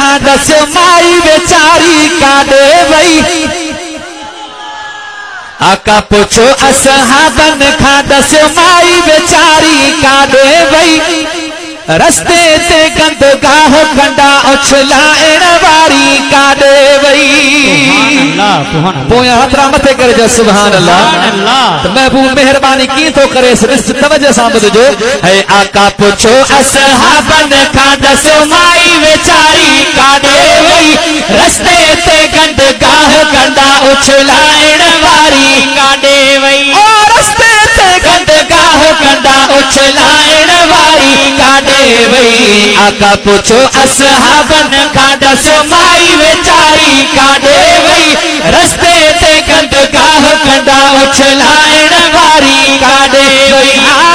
खां दस माई बेचारी काॾे वई आका पुछो असहाबन खां दस माई बेचारी काॾे वई रस्ते ते गंदगाह कंडा उछलाइण वारी काॾे वई पोयां हथरा मथे करे जो सुभान अल्लाह महबूब मेहरबानी की तो करे तवज्जो सां ॿुधजो है आका पुछो असहाबन खां दस माई बेचारी काॾे वई रस्ते ते गंदगाह कंडा उछलाइण वारी काॾे वई ओ रस्ते ते गंदगाह कंडा उछलाइण वारी काॾे वई आका पुछो असहाबन खां दस माई बेचारी काॾे वई रस्ते ते गंदगाह कंडा उछलाइण वारी काॾे वई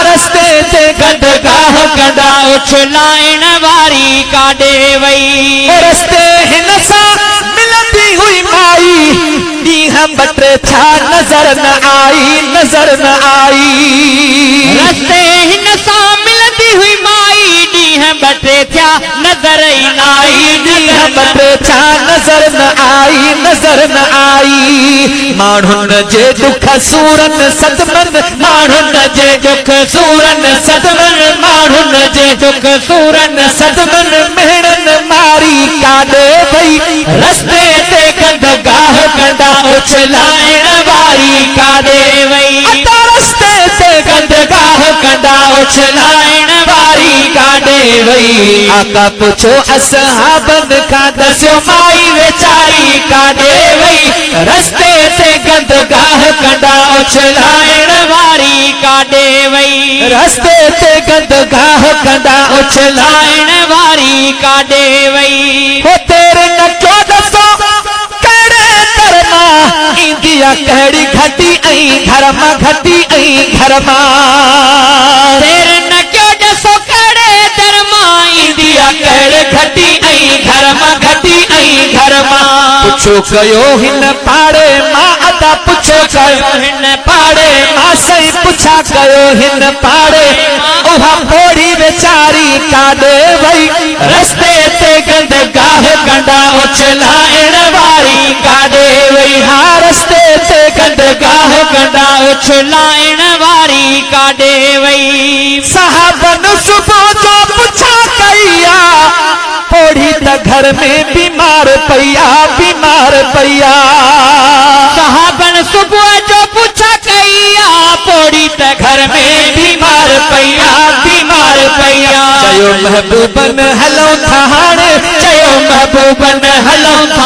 रस्ते ते गंदगाह कंडा उछलाइण वारी काॾे वई रस्ते हिन सां मिलंदी हुई माई ॾींहं ॿ टे छा नज़र न आई रस्ते हिन सां मिलंदी हुई माई ॾींहं ॿ टे थिया नज़र ई न आई ॾींहं ॿ टे छा नज़र न आई माण्हुनि जे दुख सूरनि सदमनि माण्हुनि जे दुख सूरनि सदमनि माण्हुनि जे दुख सूरनि सदमनि मेड़नि मारी काॾे वई रस्ते ते गंदगाह कंडा उछलाइण वारी काॾे वई रस्ते ते गंदगाह कंडा उछलाइण वारी काॾे वई आका पुछो असहाबन खां दस माई बेचारी काॾे वई रस्ते ते गंदगाह कंडा उछलाइण वारी काॾे वई रस्ते ते गंदगाह कंडा उछलाइण वारी काॾे वई हो तेरे नचो दसो कहिड़े तरना ईंदिया कहिड़ी घटी ऐं घर मां घटी ऐं घर मां तेरे नचो दसो कहिड़े दर मां ईंदिया कहिड़े घटी ऐं घर मां घटी ऐं घर मां पुछो कयो हिन पाड़े मां अदा पुछो कयो हिन पाड़े मां सही पुछा कयो हिन पाड़े उहा पोड़ी बेचारी काॾे वई रस्ते ते गंदगाह कंडा उछलाइण वारी काॾे वई रस्ते ते गंदगाह कंडा उछलाइण वारी काॾे वई साहबन सुबुह जो पुछा कईया पोड़ी त घर में बीमार पईया साहबन सुबुह जो पुछा कईया पोड़ी त घर में बीमार पईया चयो महबूबन हलूं था हाणे चयो महबूबन हलूं था